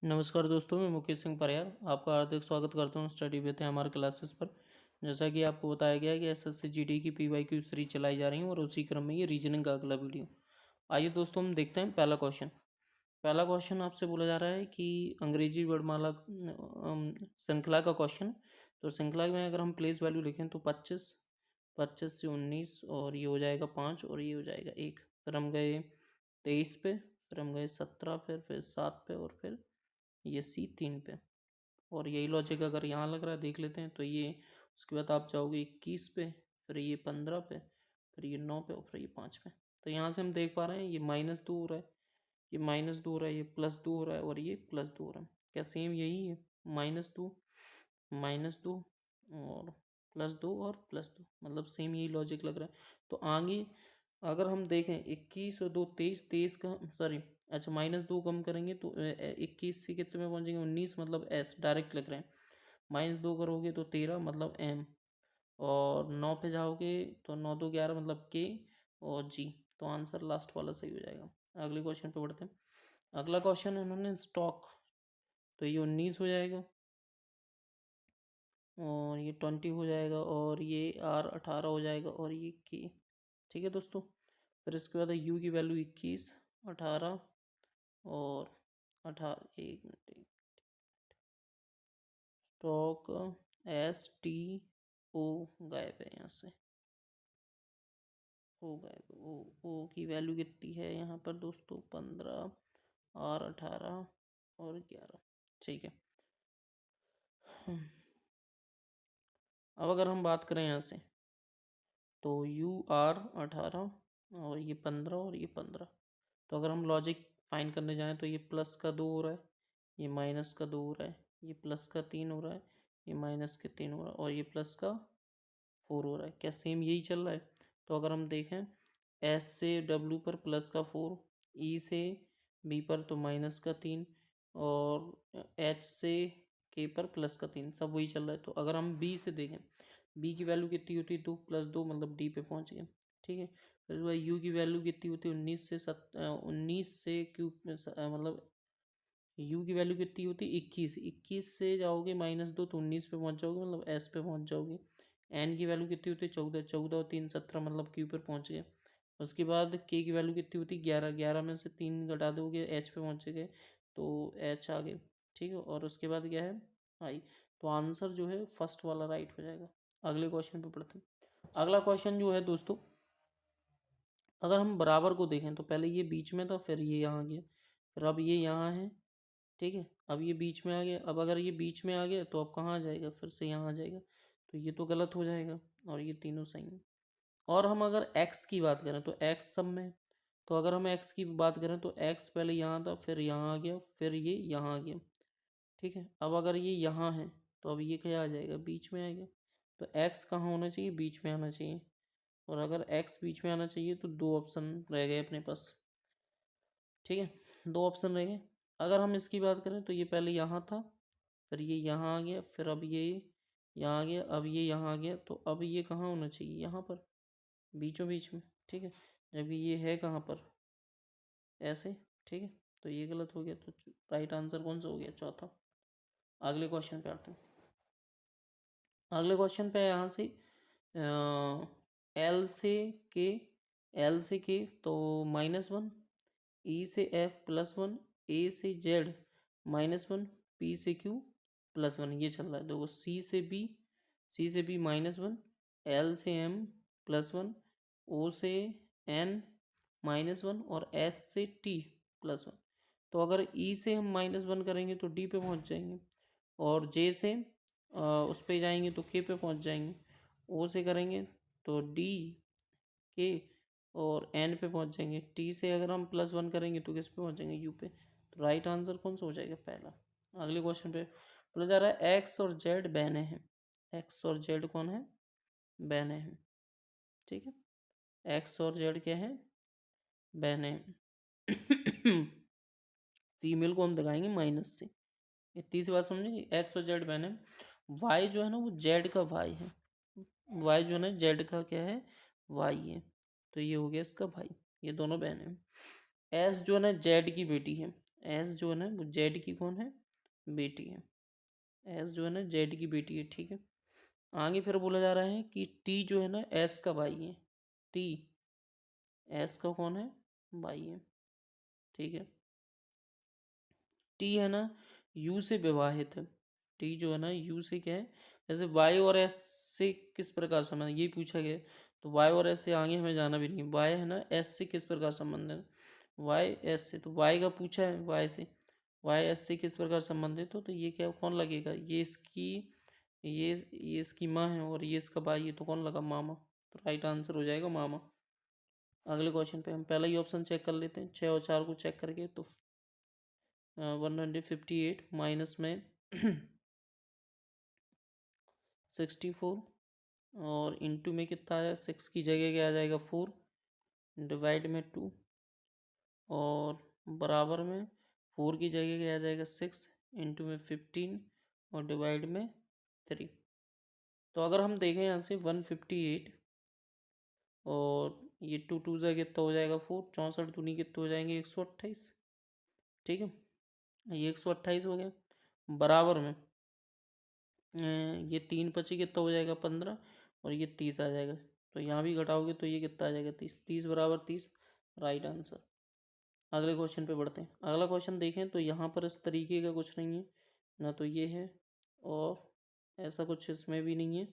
नमस्कार दोस्तों, मैं मुकेश सिंह परियार आपका हार्दिक स्वागत करता हूँ स्टडी विद हमारे क्लासेस पर। जैसा कि आपको बताया गया है कि एसएससी जीडी की पीवाईक्यू सीरीज चलाई जा रही है और उसी क्रम में ये रीजनिंग का अगला वीडियो। आइए दोस्तों, हम देखते हैं पहला क्वेश्चन। पहला क्वेश्चन आपसे बोला जा रहा है कि अंग्रेजी वर्णमाला श्रृंखला का क्वेश्चन। तो श्रृंखला में अगर हम प्लेस वैल्यू लिखें तो 25, 25 से 19 और ये हो जाएगा 5 और ये हो जाएगा 1। फिर हम गए 23 पे, फिर हम गए 17 पे, फिर 7 पे और फिर ये C3 पे। और यही लॉजिक अगर यहाँ लग रहा है देख लेते हैं तो ये उसके बाद आप जाओगे 21 पे, फिर ये 15 पे, फिर ये 9 पे और फिर ये 5 पे। तो यहाँ से हम देख पा रहे हैं ये -2 हो रहा है, ये -2 हो रहा है, ये +2 हो रहा है और ये +2 हो रहा है। क्या सेम यही है? -2 -2 और +2 और +2, मतलब सेम यही लॉजिक लग रहा है। तो आगे अगर हम देखें 21 और 2 23, 23 का सॉरी, अच्छा -2 कम करेंगे तो 21 से कितने में पहुंचेंगे 19, मतलब एस डायरेक्ट लिख रहे हैं। -2 करोगे तो 13 मतलब एम, और 9 पे जाओगे तो 9 2 11 मतलब के और जी। तो आंसर लास्ट वाला सही हो जाएगा। अगले क्वेश्चन पे बढ़ते हैं। अगला क्वेश्चन है उन्होंने स्टॉक, तो ये 19 हो जाएगा और ये 20 हो जाएगा और ये R 18 हो जाएगा और ये के। ठीक है दोस्तों। फिर इसके बाद यू की वैल्यू 21, 18 और 18, एक मिनट, स्टॉक STO गायब है यहाँ से, ओ गायब, ओ की वैल्यू कितनी है यहाँ पर दोस्तों? 15, R 18 और 11। ठीक है। अब अगर हम बात करें यहाँ से तो UR 18 और ये 15 और ये 15। तो अगर हम लॉजिक फाइंड करने जाएं तो ये प्लस का 2 हो रहा है, ये माइनस का 2 हो रहा है, ये प्लस का 3 हो रहा है, ये माइनस के 3 हो रहा है और ये प्लस का 4 हो रहा है। क्या सेम यही चल रहा है? तो अगर हम देखें S से W पर प्लस का 4, E से B पर तो माइनस का 3 और H से K पर प्लस का 3, सब वही चल रहा है। तो अगर हम B से देखें, B की वैल्यू कितनी होती है? 2 + 2 मतलब D पे पहुंच गए। ठीक है। फिर वह U की वैल्यू कितनी होती है? 19 से क्यूब में मतलब U की वैल्यू कितनी होती है? 21, 21 से जाओगे -2 तो 19 पे पहुंच जाओगे, मतलब S पे पहुंच जाओगे। N की वैल्यू कितनी होती है? 14, 14 और 3 17 मतलब Q पर पहुंच गए। उसके बाद K की वैल्यू कितनी होती है? 11, 11 में से 3 घटा दोगे H पे पहुंच गए तो H आ गए। ठीक है। और उसके बाद क्या है? I। तो आंसर जो है फर्स्ट वाला राइट हो जाएगा। अगले क्वेश्चन पे पढ़ते हैं। अगला क्वेश्चन जो है दोस्तों, अगर हम बराबर को देखें तो पहले ये बीच में था, फिर ये यहाँ गया, फिर अब ये यहाँ है। ठीक है। अब ये बीच में आ गया, अब अगर ये बीच में आ गया तो अब कहाँ आ जाएगा? फिर से यहाँ आ जाएगा। तो ये तो गलत हो जाएगा और ये तीनों सही हैं। और हम अगर x की बात करें तो x सब में है। तो अगर हम x की बात करें तो x पहले यहाँ था, फिर यहाँ आ गया, फिर ये यहाँ आ गया। ठीक है। अब अगर ये यहाँ है तो अब ये क्या आ जाएगा? बीच में आएगा। तो x कहाँ होना चाहिए? बीच में आना चाहिए। और अगर x बीच में आना चाहिए तो दो ऑप्शन रह गए अपने पास। ठीक है। दो ऑप्शन रह गए। अगर हम इसकी बात करें तो ये पहले यहाँ था, फिर ये यहाँ आ गया, फिर अब ये यहाँ आ गया, अब ये यहाँ आ गया। तो अब ये कहाँ होना चाहिए? यहाँ पर, बीचों बीच में। ठीक है। जबकि ये है कहाँ पर? ऐसे। ठीक है। तो ये गलत हो गया। तो राइट आंसर कौन सा हो गया? चौथा। अगले क्वेश्चन पे आते हैं। अगले क्वेश्चन पे यहाँ से एल से के, एल से के तो -1, ई से एफ +1, ए से जेड -1, पी से क्यू +1, ये चल रहा है। देखो सी से बी, सी से बी -1, एल से एम +1, ओ से एन -1 और एस से टी +1। तो अगर ई से हम -1 करेंगे तो डी पे पहुंच जाएंगे, और जे से उस पे जाएंगे तो के पे पहुंच जाएंगे, ओ से करेंगे तो डी के और एन पे पहुंच जाएंगे, टी से अगर हम +1 करेंगे तो किस पे पहुंचेंगे? यू पे। तो राइट आंसर कौन सा हो जाएगा? पहला। अगले क्वेश्चन पे बोला जा रहा है एक्स और जेड बहने हैं। एक्स और जेड कौन है? बहने हैं। ठीक है। एक्स और जेड क्या है? बहने हैं। फीमेल को हम दिखाएंगे माइनस से। इतनी सी बात समझेंगे। एक्स और जेड बहने हैं। वाई जो है ना वो जेड का भाई है। वाई जो है ना जेड का क्या है? वाई है। तो ये हो गया इसका भाई। ये दोनों बहन हैं। एस जो है ना जेड की बेटी है। एस जो है ना वो जेड की कौन है, बेटी है। एस जो है ना जेड की बेटी है, ठीक है। आगे फिर बोला जा रहा है कि टी जो है ना एस का भाई है। टी एस का कौन है, भाई है, ठीक है। टी है ना यू से विवाहित है। टी जो है ना यू से क्या है, जैसे वाई और एस से किस प्रकार संबंध है, ये पूछा गया है। तो वाई और एस से आगे हमें जाना भी नहीं। वाई है ना एस से किस प्रकार संबंध है, वाई एस से, तो वाई का पूछा है वाई से, वाई एस से किस प्रकार संबंधित हो, तो ये क्या कौन लगेगा, ये इसकी, ये इसकी माँ है और ये इसका भाई है, तो कौन लगा, मामा। तो राइट आंसर हो जाएगा मामा। अगले क्वेश्चन पे हम पहला ही ऑप्शन चेक कर लेते हैं, 6 और 4 को चेक करके। तो 158 माइनस में 64 और इंटू में कितना आया, 6 की जगह क्या आ जाएगा 4, डिवाइड में 2 और बराबर में 4 की जगह क्या आ जाएगा 6, इंटू में 15 और डिवाइड में 3। तो अगर हम देखें यहाँ से 158 और ये 2 से कितना हो जाएगा 4, 64 दूनी कितने हो जाएंगे 128, ठीक है। ये 128 हो गया, बराबर में ये 3 पची कितना हो जाएगा 15 और ये 30 आ जाएगा। तो यहाँ भी घटाओगे तो ये कितना आ जाएगा 30, 30 बराबर 30, राइट आंसर। अगले क्वेश्चन पे बढ़ते हैं। अगला क्वेश्चन देखें तो यहाँ पर इस तरीके का कुछ नहीं है ना, तो ये है और ऐसा कुछ इसमें भी नहीं है।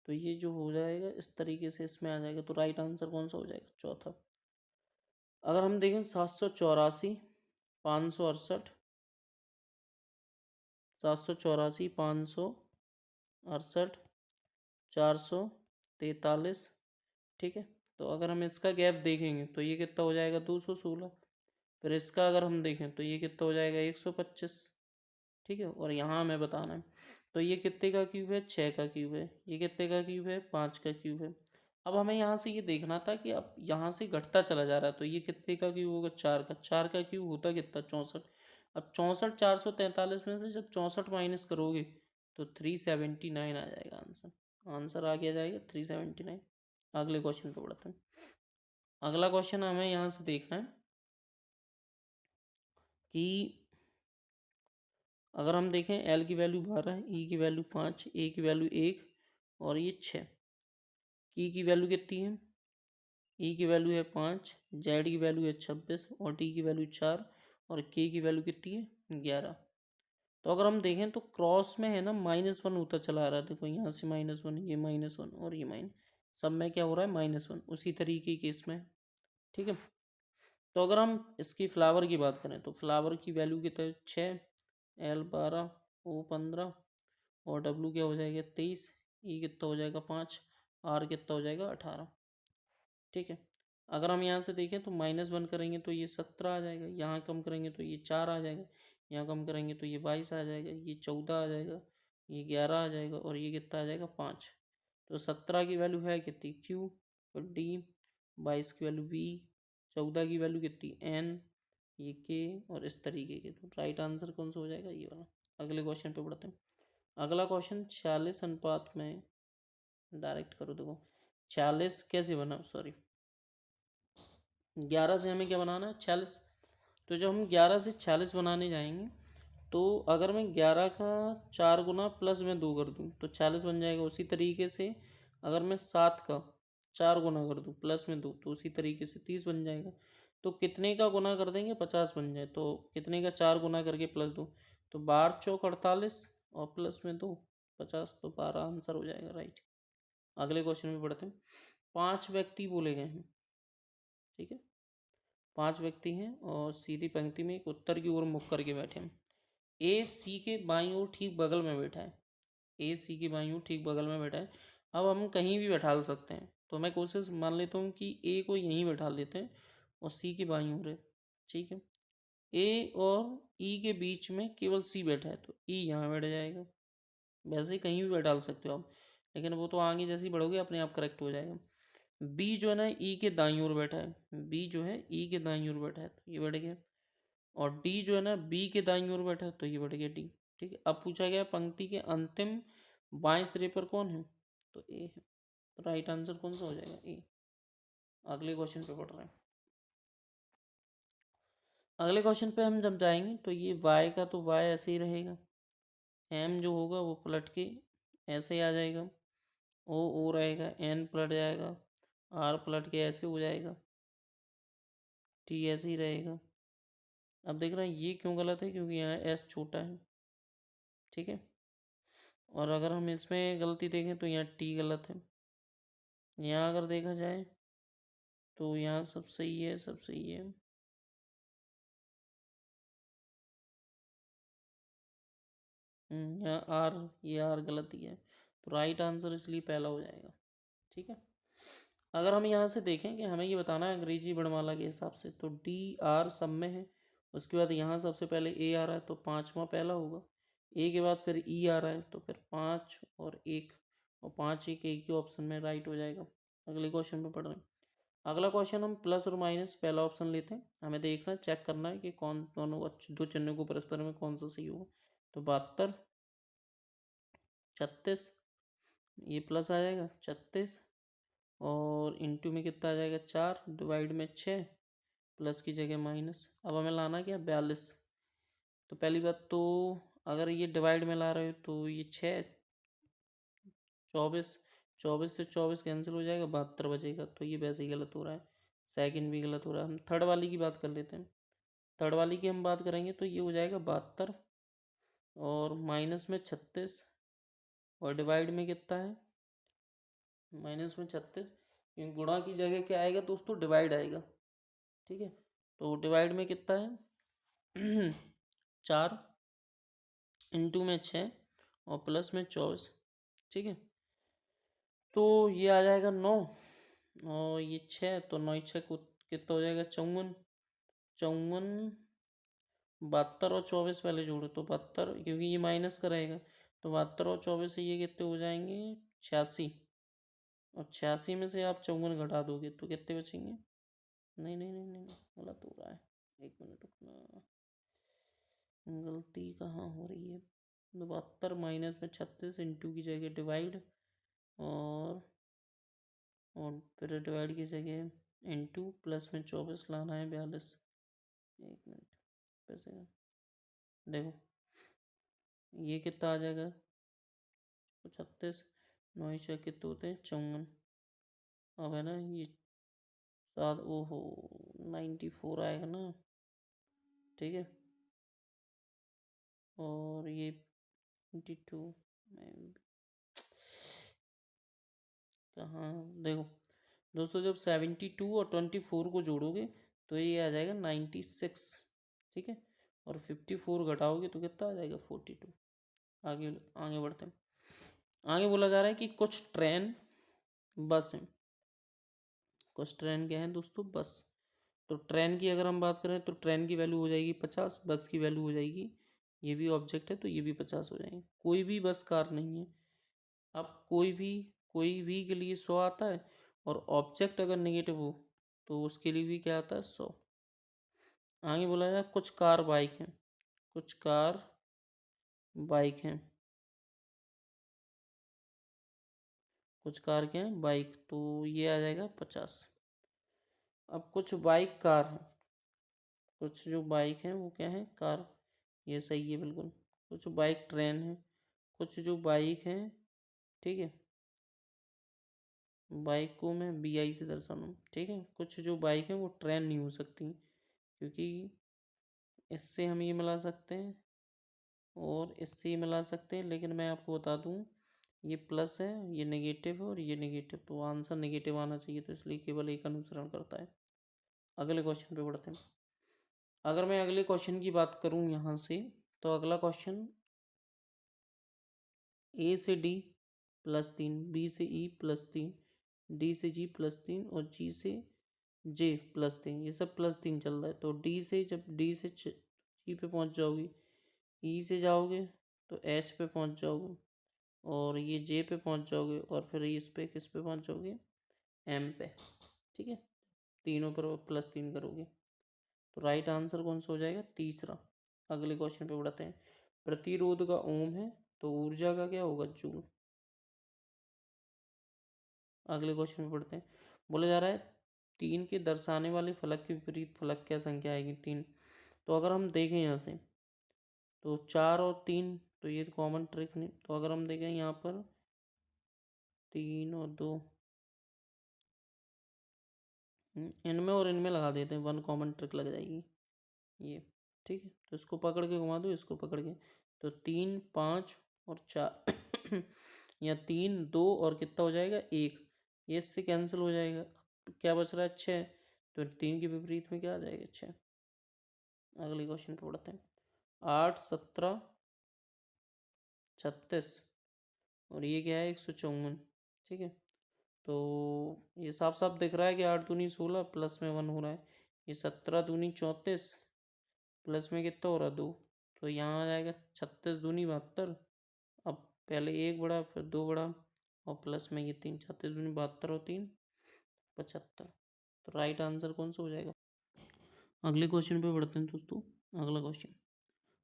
तो ये जो हो जाएगा इस तरीके से इसमें आ जाएगा। तो राइट आंसर कौन सा हो जाएगा, चौथा। अगर हम देखें 784, 568, 784, 568, 443, ठीक है। तो अगर हम इसका गैप देखेंगे तो ये कितना हो जाएगा 216। फिर इसका अगर हम देखें तो ये कितना हो जाएगा 125, ठीक है। और यहाँ हमें बताना है तो ये कितने का क्यूब है, 6 का क्यूब है। ये कितने का क्यूब है, 5 का क्यूब है। अब हमें यहाँ से ये देखना था कि अब यहाँ से घटता चला जा रहा है, तो ये कितने का क्यूब होगा, 4 का। 4 का क्यूब होता कितना, 64। अब 64 443 में से जब 64 माइनस करोगे तो 379 आ जाएगा आंसर। आंसर आ गया जाएगा 379। अगले क्वेश्चन पे बढ़ते हैं। अगला क्वेश्चन हमें यहाँ से देखना है कि अगर हम देखें एल की वैल्यू 12, ई की वैल्यू 5, ए की वैल्यू 1 और ये 6, की वैल्यू कितनी है, ई की वैल्यू है 5, जेड की वैल्यू है 26 और टी की वैल्यू 4 और के की वैल्यू कितनी है 11। तो अगर हम देखें तो क्रॉस में है ना -1 होता चला आ रहा है। देखो यहाँ से -1, ये -1 और ये माइनस, सब में क्या हो रहा है -1, उसी तरीके के इसमें, ठीक है। तो अगर हम इसकी फ्लावर की बात करें तो फ्लावर की वैल्यू कितना है 6, एल 12, ओ 15 और डब्लू क्या हो जाएगा 23, ई कितना हो जाएगा 5, आर कितना हो जाएगा 18, ठीक है। अगर हम यहाँ से देखें तो -1 करेंगे तो ये 17 आ जाएगा, यहाँ कम करेंगे तो ये 4 आ जाएगा, यहाँ कम करेंगे तो ये 22 आ जाएगा, ये 14 आ जाएगा, ये 11 आ जाएगा और ये कितना आ जाएगा 5। तो 17 की वैल्यू है कितनी, क्यू और डी, 22 की वैल्यू बी, 14 की वैल्यू कितनी एन, ये के और इस तरीके के। तो राइट आंसर कौन सा हो जाएगा, ये वाला। अगले क्वेश्चन पे बढ़ते हैं। अगला क्वेश्चन 46 अनुपात में, डायरेक्ट करो। देखो 46 कैसे बना, सॉरी 11 से हमें क्या बनाना है 46। तो जब हम 11 से 46 बनाने जाएंगे तो अगर मैं 11 का 4 गुना प्लस में 2 कर दूँ तो 46 बन जाएगा। उसी तरीके से अगर मैं 7 का 4 गुना कर दूँ प्लस में 2 तो उसी तरीके से 30 बन जाएगा। तो कितने का गुना कर देंगे 50 बन जाए, तो कितने का 4 गुना करके प्लस 2, तो 12 चौक 48 और प्लस में 2 50, तो 12 आंसर हो जाएगा, राइट। अगले क्वेश्चन में पढ़ते हैं। 5 व्यक्ति बोले गए हैं, ठीक है। 5 व्यक्ति हैं और सीधी पंक्ति में एक उत्तर की ओर मुख करके बैठे हैं। ए सी के बाईं ओर ठीक बगल में बैठा है। ए सी के बाईं ओर ठीक बगल में बैठा है। अब हम कहीं भी बैठा सकते हैं, तो मैं कोशिश मान लेता हूँ कि ए को यहीं बैठा लेते हैं और सी की बाईं ओर है, ठीक है। ए और ई के बीच में केवल सी बैठा है तो ई यहाँ बैठ जाएगा। वैसे ही कहीं भी बैठा सकते हो आप, लेकिन वो तो आगे जैसे ही बढ़ोगे अपने आप करेक्ट हो जाएगा। बी जो है ना ई के दाईं ओर बैठा है, बी जो है ई के दाईं ओर बैठा है तो ये बैठ गया। और डी जो है ना बी के दाईं ओर बैठा है तो ये बैठ गया डी, ठीक है। अब पूछा गया पंक्ति के अंतिम बाएं सिरे पर कौन है, तो ए है। तो राइट आंसर कौन सा हो जाएगा, ए। अगले क्वेश्चन पे पढ़ रहे हैं। अगले क्वेश्चन पे हम जब जाएंगे तो ये y का तो y ऐसे ही रहेगा, m जो होगा वो पलट के ऐसे ही आ जाएगा, o रहेगा, n पलट जाएगा, r पलट के ऐसे हो जाएगा, t ऐसे ही रहेगा। अब देख रहे हैं ये क्यों गलत है, क्योंकि यहाँ s छोटा है, ठीक है। और अगर हम इसमें गलती देखें तो यहाँ t गलत है। यहाँ अगर देखा जाए तो यहाँ सब सही है, सब सही है। यहाँ r, ये r गलत ही है, तो राइट आंसर इसलिए पहला हो जाएगा, ठीक है। अगर हम यहाँ से देखें कि हमें ये बताना है अंग्रेजी वर्णमाला के हिसाब से, तो डी आर सब में है, उसके बाद यहाँ सबसे पहले ए आ रहा है तो पाँचवा पहला होगा, ए के बाद फिर ई आ रहा है तो फिर 5 और 1, और 5 1 एक ही ऑप्शन में राइट हो जाएगा। अगले क्वेश्चन पे पढ़ रहे हैं। अगला क्वेश्चन हम प्लस और माइनस पहला ऑप्शन लेते हैं, हमें देखना चेक करना है कि कौन दोनों दो चिन्हों को परस्पर में कौन सा सही होगा। तो 72 36, ये प्लस आ जाएगा 36, और इंटू में कितना आ जाएगा 4, डिवाइड में 6, प्लस की जगह माइनस। अब हमें लाना क्या 42। तो पहली बात तो अगर ये डिवाइड में ला रहे हो तो ये 6 24, 24 से 24 कैंसिल हो जाएगा, 72 बचेगा, तो ये वैसे ही गलत हो रहा है। सेकंड भी गलत हो रहा है। हम थर्ड वाली की बात कर लेते हैं। थर्ड वाली की हम बात करेंगे तो ये हो जाएगा 72 और माइनस में 36, और डिवाइड में कितना है माइनस में 36, क्योंकि गुणा की जगह क्या आएगा दोस्तों डिवाइड आएगा, ठीक है। तो डिवाइड में कितना है 4, इंटू में 6, और प्लस में 24, ठीक है। तो ये आ जाएगा 9, और ये 6, तो 9 6 को कितना हो जाएगा 54, 54, 72 और 24 पहले जोड़ो तो 72, क्योंकि ये माइनस का रहेगा, तो 72 और 24 से ये कितने हो जाएंगे 86, और 86 में से आप 54 घटा दोगे तो कितने बचेंगे। नहीं नहीं नहीं नहीं नहीं, गलत हो रहा है, एक मिनट रुकना, गलती कहाँ हो रही है। 72 माइनस में 36, इंटू की जगह डिवाइड, और फिर डिवाइड की जगह इंटू, प्लस में 24 लाना है 42। एक मिनट फिर से देखो, ये कितना आ जाएगा 36, 9 6 कितने होते हैं 54, अब है ना ये 7, ओहो 94 आएगा ना, ठीक है। और ये 22 में कहाँ, देखो दोस्तों जब 72 और 24 को जोड़ोगे तो ये आ जाएगा 96, ठीक है। और 54 घटाओगे तो कितना आ जाएगा 42। आगे आगे बढ़ते हैं। आगे बोला जा रहा है कि कुछ ट्रेन बस हैं, कुछ ट्रेन क्या है दोस्तों बस। तो ट्रेन की अगर हम बात करें तो ट्रेन की वैल्यू हो जाएगी 50, बस की वैल्यू हो जाएगी, ये भी ऑब्जेक्ट है तो ये भी 50 हो जाएंगे। कोई भी बस कार नहीं है। अब कोई भी के लिए 100 आता है, और ऑब्जेक्ट अगर नेगेटिव हो तो उसके लिए भी क्या आता है 100। आगे बोला जाए कुछ कार बाइक हैं, कुछ कार बाइक हैं, कुछ कार क्या है बाइक, तो ये आ जाएगा 50। अब कुछ बाइक कार हैं, कुछ जो बाइक हैं वो क्या है कार, ये सही है बिल्कुल। कुछ बाइक ट्रेन है, कुछ जो बाइक हैं, ठीक है, बाइक को मैं BI से दर्शाना हूँ, ठीक है। कुछ जो बाइक हैं वो ट्रेन नहीं हो सकती, क्योंकि इससे हम ये मिला सकते हैं और इससे ही मिला सकते हैं, लेकिन मैं आपको बता दूं ये प्लस है, ये नेगेटिव है और ये नेगेटिव, तो आंसर नेगेटिव आना चाहिए, तो इसलिए केवल एक अनुसरण करता है। अगले क्वेश्चन पे बढ़ते हैं। अगर मैं अगले क्वेश्चन की बात करूं यहाँ से, तो अगला क्वेश्चन A से D +3, B से E +3, D से G +3 और G से J +3, ये सब +3 चल रहा है। तो जब D से G पे पहुँच जाओगे, E से जाओगे तो H पे पहुँच जाओगे, और ये J पे पहुँच जाओगे, और फिर इस पे किस पे पहुँच जाओगे M पे, ठीक है। तीनों पर +3 करोगे तो राइट आंसर कौन सा हो जाएगा तीसरा। अगले क्वेश्चन पे बढ़ते हैं। प्रतिरोध का ओम है तो ऊर्जा का क्या होगा जूल। अगले क्वेश्चन पे पढ़ते हैं। बोला जा रहा है 3 के दर्शाने वाले फलक के विपरीत फलक क्या संख्या आएगी 3। तो अगर हम देखें यहाँ से तो 4 और 3, तो ये कॉमन ट्रिक नहीं। तो अगर हम देखें यहाँ पर 3 और 2, इनमें और इनमें लगा देते हैं, 1 कॉमन ट्रिक लग जाएगी ये। ठीक है, तो इसको पकड़ के घुमा दो, इसको पकड़ के, तो 3 5 और 4 या 3 2 और कितना हो जाएगा 1, ये इससे कैंसिल हो जाएगा। क्या बच रहा है 6, तो 3 के विपरीत में क्या आ जाएगा 6। अगले क्वेश्चन पे बढ़ते हैं। 8 17 36 और ये क्या है 154। ठीक है, तो ये साफ साफ दिख रहा है कि 8 दूनी 16 प्लस में 1 हो रहा है। ये 17 दूनी 34 प्लस में कितना हो रहा है 2, तो यहाँ आ जाएगा 36 दूनी 72। अब पहले 1 बढ़ा फिर 2 बढ़ा और प्लस में ये 3, 36 दूनी 72 और 3 75। तो राइट आंसर कौन सा हो जाएगा। अगले क्वेश्चन पे बढ़ते हैं दोस्तों।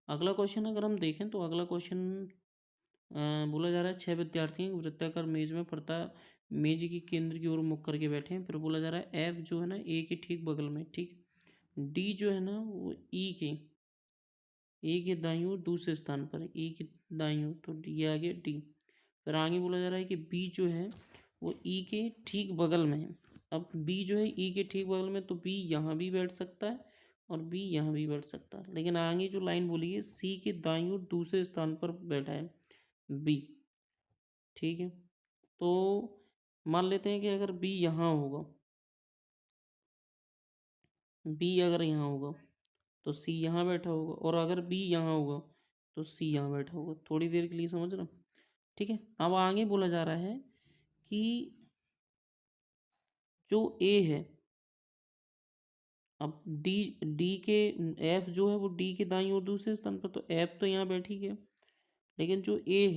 अगला क्वेश्चन अगर हम देखें तो अगला क्वेश्चन बोला जा रहा है 6 विद्यार्थी वृत्ताकार मेज में पड़ता मेज की केंद्र की ओर मुख करके बैठे हैं। फिर बोला जा रहा है एफ जो है ना ए के ठीक बगल में, ठीक, डी जो है ना वो ए के दाईं ओर दूसरे स्थान पर है, ए के दाईं ओर, तो ये आ गया डी। फिर आगे बोला जा रहा है कि बी जो है वो ई के ठीक बगल में है। अब बी जो है ई के ठीक बगल में, तो बी यहाँ भी बैठ सकता है और बी यहाँ भी बैठ सकता है। लेकिन आगे जो लाइन बोली है सी के दाईं ओर दूसरे स्थान पर बैठा है बी। ठीक है, तो मान लेते हैं कि अगर बी यहाँ होगा, बी अगर यहाँ होगा तो सी यहाँ बैठा होगा, और अगर बी यहाँ होगा तो सी यहाँ बैठा होगा। थोड़ी देर के लिए समझ रहे हो। ठीक है, अब आगे बोला जा रहा है कि जो ए है, अब डी डी के एफ जो है वो डी के दाईं ओर दूसरे स्थान पर, तो एफ तो यहाँ बैठ ही गया। लेकिन जो ए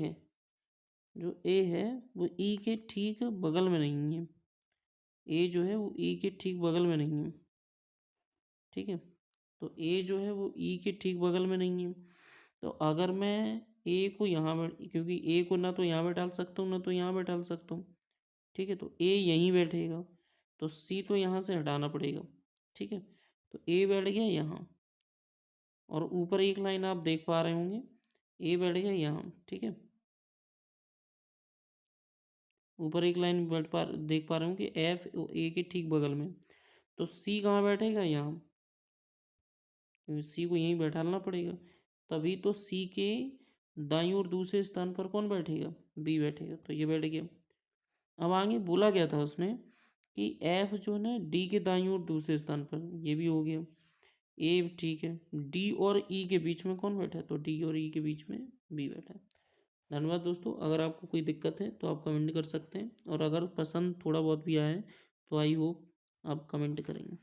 है वो ई के ठीक बगल में नहीं है। ए जो है वो ई के ठीक बगल में नहीं है। ठीक है, तो ए जो है वो ई के ठीक बगल में नहीं है। तो अगर मैं ए को यहाँ क्योंकि ए को ना तो यहाँ बैठा सकता हूँ ना तो यहाँ बैठा सकता हूँ। ठीक है, तो ए यहीं बैठेगा, तो सी तो यहाँ से हटाना पड़ेगा। ठीक है, तो ए बैठ गया यहाँ, और ऊपर एक लाइन आप देख पा रहे होंगे, ए बैठ गया यहाँ। ठीक है, ऊपर एक लाइन देख पा रहे होंगे एफ ए के ठीक बगल में, तो सी कहाँ बैठेगा यहाँ, सी को यहीं बैठाना पड़ेगा। तभी तो सी के दाईं ओर दूसरे स्थान पर कौन बैठेगा, बी बैठेगा, तो ये बैठ गया। अब आगे बोला गया था उसने कि एफ जो है ना डी के दाईं ओर दूसरे स्थान पर, ये भी हो गया ए। ठीक है, डी और ई के बीच में कौन बैठा है, तो डी और ई के बीच में बी बैठा है। धन्यवाद दोस्तों। अगर आपको कोई दिक्कत है तो आप कमेंट कर सकते हैं, और अगर पसंद थोड़ा बहुत भी आए तो आई होप आप कमेंट करेंगे।